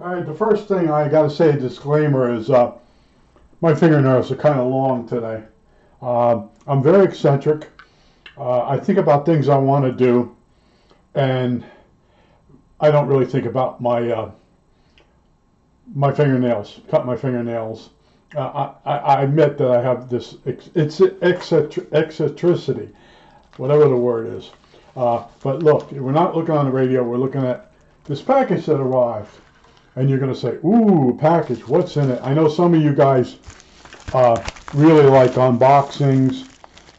All right, the first thing I got to say, a disclaimer, is my fingernails are kind of long today. I'm very eccentric. I think about things I want to do, and I don't really think about my fingernails, cut my fingernails. I admit that I have this eccentricity, whatever the word is. But look, we're not looking on the radio. We're looking at this package that arrived. And you're going to say, ooh, package, what's in it? I know some of you guys really like unboxings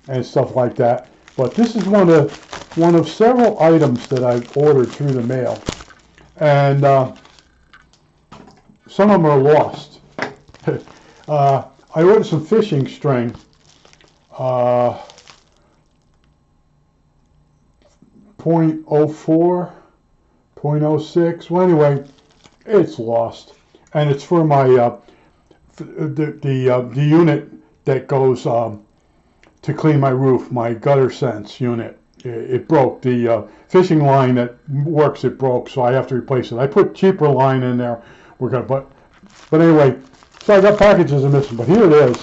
and stuff like that. But this is one of several items that I've ordered through the mail. And some of them are lost. I ordered some fishing string. 0.04, 0.06. Well, anyway, it's lost, and it's for my the unit that goes to clean my roof, my gutter sense unit. It broke. The fishing line that works, it broke, so I have to replace it. I put cheaper line in there. But anyway, so I got packages are missing, but here it is.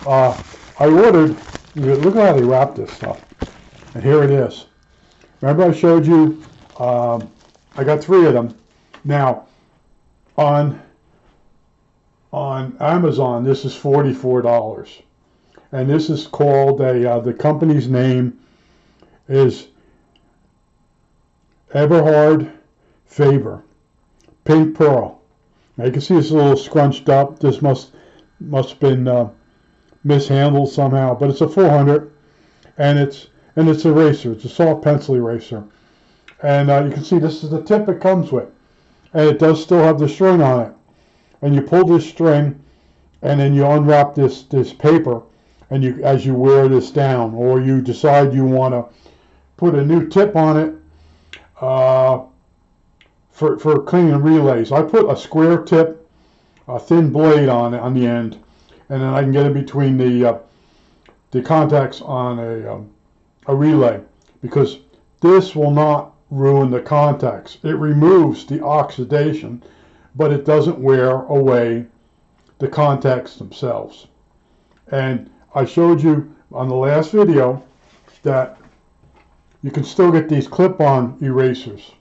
I ordered. Look at how they wrap this stuff, and here it is. Remember I showed you. I got 3 of them. Now, on Amazon, this is $44, and this is called the company's name is Eberhard Faber Pink Pearl. Now you can see it's a little scrunched up. This must have been mishandled somehow, but it's a 400, and it's eraser. It's a soft pencil eraser, and you can see this is the tip it comes with. And it does still have the string on it. And you pull this string, and then you unwrap this paper, and as you wear this down, or you decide you want to put a new tip on it for cleaning relays. I put a square tip, a thin blade on the end, and then I can get it between the contacts on a relay, because this will not ruin the contacts. It removes the oxidation, but it doesn't wear away the contacts themselves. And I showed you on the last video that you can still get these clip-on erasers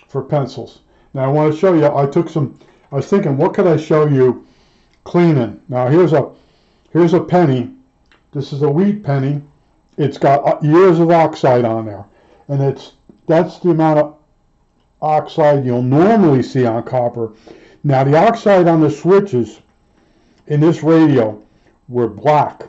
for pencils. Now I want to show you, I was thinking, what could I show you cleaning? Now here's a penny. This is a wheat penny. It's got years of oxide on there, and that's the amount of oxide you'll normally see on copper. Now the oxide on the switches in this radio were black,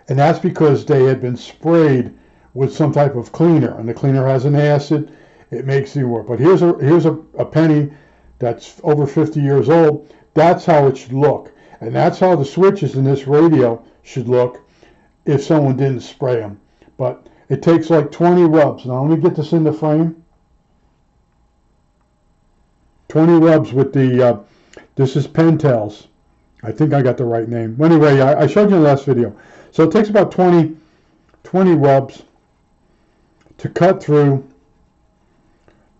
and that's because they had been sprayed with some type of cleaner, and the cleaner has an acid. It makes it work. But here's a penny that's over 50 years old. That's how it should look, and that's how the switches in this radio should look if someone didn't spray them. But it takes like 20 rubs. Now let me get this in the frame. 20 rubs with the, this is Pentel's. I think I got the right name. Anyway, I showed you in the last video. So it takes about 20 rubs to cut through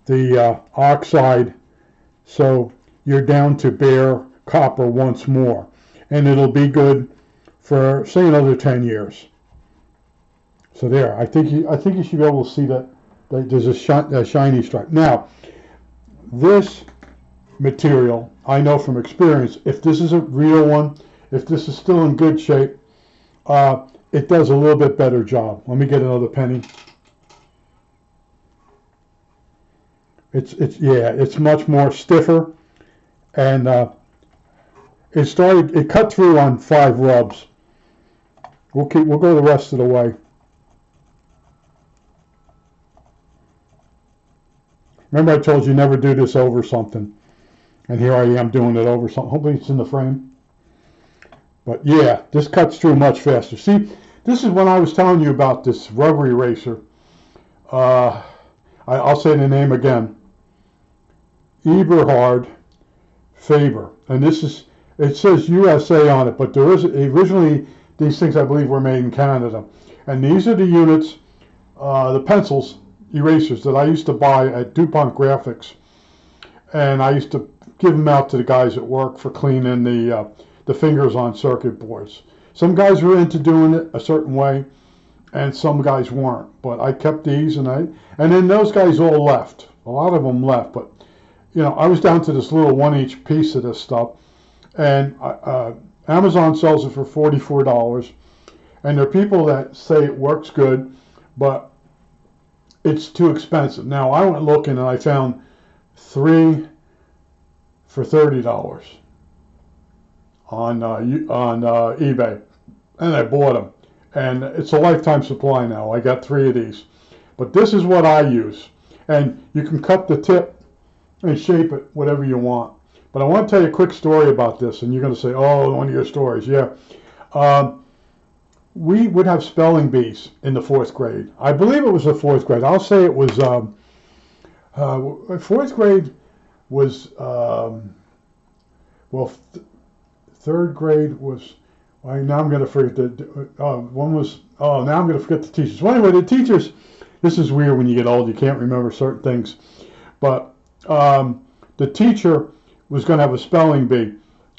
the oxide, so you're down to bare copper once more. And it'll be good for, say, another 10 years. So there, I think you should be able to see that there's a shiny stripe. Now, this material, I know from experience, if this is a real one, if this is still in good shape, it does a little bit better job. Let me get another penny. It's much more stiffer, and it cut through on 5 rubs. We'll go the rest of the way. Remember I told you never do this over something. And here I am doing it over something. Hopefully it's in the frame. But yeah, this cuts through much faster. See, this is when I was telling you about this rubber eraser. I'll say the name again. Eberhard Faber. And this is, it says USA on it, but there is, originally these things I believe were made in Canada. And these are the units, the pencils, erasers that I used to buy at DuPont Graphics. and I used to give them out to the guys at work for cleaning the fingers on circuit boards. Some guys were into doing it a certain way, and some guys weren't. But I kept these, and then those guys all left. A lot of them left, but I was down to this little 1-inch piece of this stuff, and Amazon sells it for $44. And there are people that say it works good, but it's too expensive. Now I went looking and I found 3 for $30 on eBay, and I bought them. And it's a lifetime supply now. I got 3 of these, but this is what I use. And you can cut the tip and shape it whatever you want. But I want to tell you a quick story about this, and you're going to say, "Oh, one of your stories." Yeah. We would have spelling bees in the 4th grade. I believe it was the 4th grade. I'll say it was 4th grade was third grade was. Now I'm going to forget one was. Oh, now I'm going to forget the teachers. Well, anyway, the teachers. This is weird when you get old. You can't remember certain things, but the teacher was going to have a spelling bee,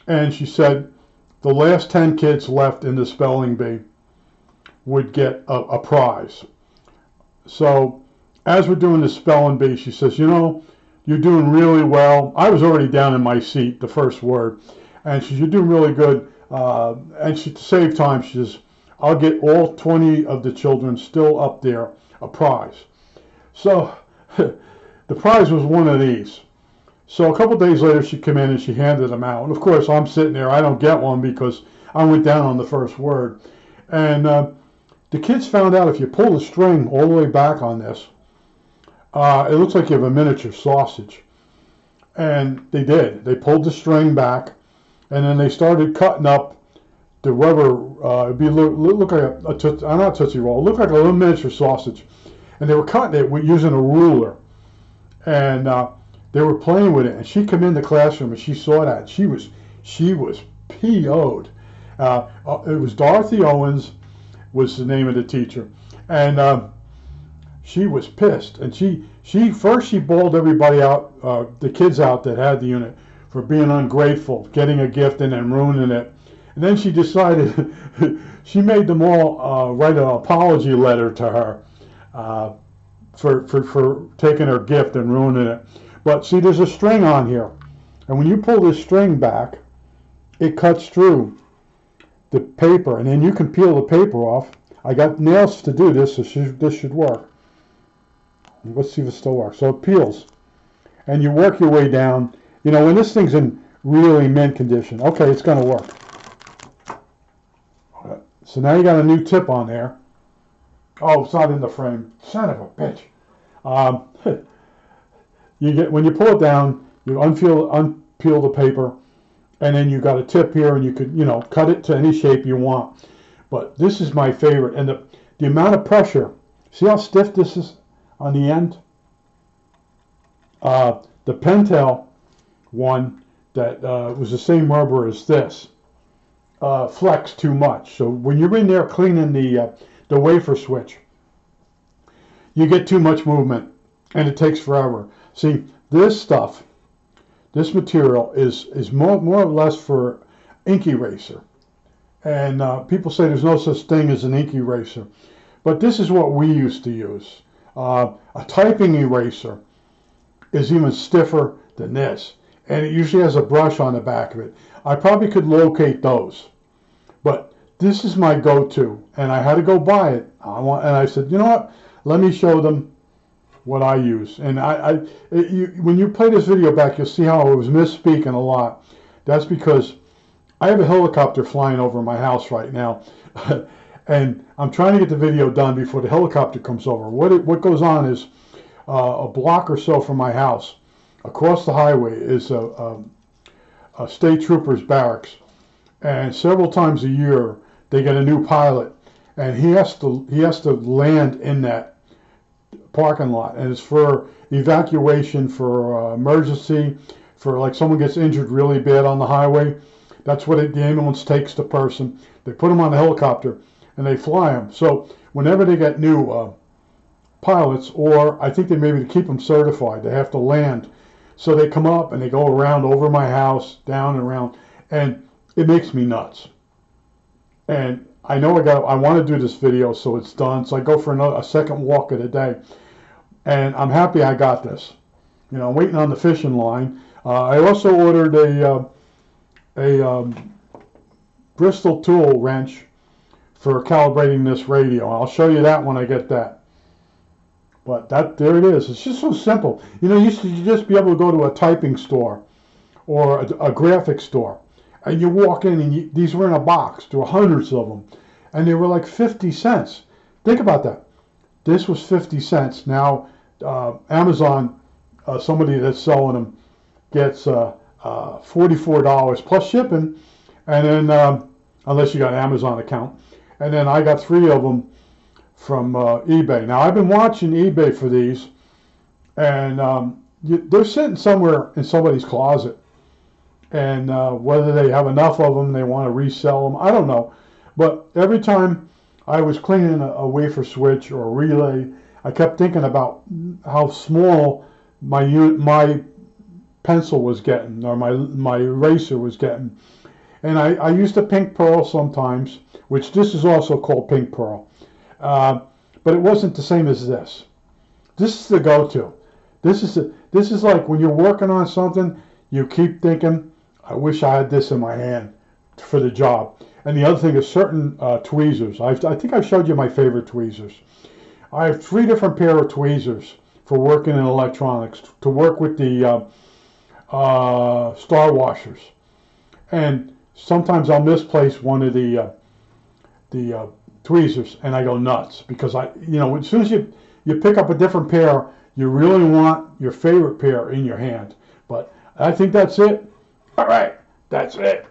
and she said the last 10 kids left in the spelling bee would get a prize. So as we're doing the spelling bee, she says, "You're doing really well." I was already down in my seat, the first word, and she says, "You're doing really good." And to save time, she says, "I'll get all 20 of the children still up there a prize." So the prize was one of these. So a couple days later, she came in and she handed them out. And of course, I'm sitting there. I don't get one because I went down on the first word. And the kids found out if you pull the string all the way back on this, it looks like you have a miniature sausage. And they did. They pulled the string back, and then they started cutting up the rubber. It'd look like not Tootsie Roll. It looked like a little miniature sausage. And they were cutting it using a ruler. And they were playing with it. And she came in the classroom and she saw that. She was PO'd. It was Dorothy Owens was the name of the teacher, and she was pissed. And she bawled everybody out, the kids out that had the unit, for being ungrateful, getting a gift and then ruining it. And then she decided she made them all write an apology letter to her for taking her gift and ruining it. But see, there's a string on here, and when you pull this string back, it cuts through the paper, and then you can peel the paper off. I got nails to do this, so this should work. Let's see if it still works. So it peels, and you work your way down. When this thing's in really mint condition, okay, it's going to work. So now you got a new tip on there. Oh, it's not in the frame. Son of a bitch. When you pull it down, you unpeel the paper, and then you got a tip here, and you could, cut it to any shape you want. But this is my favorite, and the amount of pressure. See how stiff this is on the end? The Pentel one that was the same rubber as this flexed too much. So when you're in there cleaning the wafer switch, you get too much movement, and it takes forever. See, this stuff. This material is more or less for ink eraser. And people say there's no such thing as an ink eraser. But this is what we used to use. A typing eraser is even stiffer than this. And it usually has a brush on the back of it. I probably could locate those. But this is my go-to. And I had to go buy it. And I said, you know what? Let me show them what I use. And when you play this video back, you'll see how I was misspeaking a lot. That's because I have a helicopter flying over my house right now. And I'm trying to get the video done before the helicopter comes over. What goes on is a block or so from my house, across the highway, is a state trooper's barracks. And several times a year, they get a new pilot. And he has to land in that parking lot. And it's for evacuation, for emergency, for like someone gets injured really bad on the highway. That's what the ambulance takes the person. They put them on the helicopter and they fly them. So whenever they get new pilots, or I think they maybe to keep them certified, they have to land So they come up and they go around over my house, down and around, and it makes me nuts. And I know I want to do this video, so it's done. So I go for a second walk of the day, and I'm happy I got this. You know, I'm waiting on the fishing line. I also ordered a Bristol tool wrench for calibrating this radio. I'll show you that when I get that. But there it is. It's just so simple. You know, you used to just be able to go to a typing store or a graphic store, and you walk in and these were in a box. There were hundreds of them, and they were like 50 cents. Think about that. This was 50 cents. Now, Amazon, somebody that's selling them, gets $44 plus shipping, and then unless you got an Amazon account, and then I got 3 of them from eBay. Now I've been watching eBay for these, and they're sitting somewhere in somebody's closet, and whether they have enough of them, they want to resell them, I don't know. But every time I was cleaning a wafer switch or a relay, I kept thinking about how small my pencil was getting, or my eraser was getting. And I used a pink pearl sometimes, which this is also called pink pearl. But it wasn't the same as this. This is the go-to. This is like when you're working on something, you keep thinking, I wish I had this in my hand for the job. And the other thing is certain tweezers. I think I've showed you my favorite tweezers. I have 3 different pair of tweezers for working in electronics, to work with the star washers. And sometimes I'll misplace one of the tweezers, and I go nuts, because as soon as you pick up a different pair, you really want your favorite pair in your hand. But I think that's it. All right, that's it.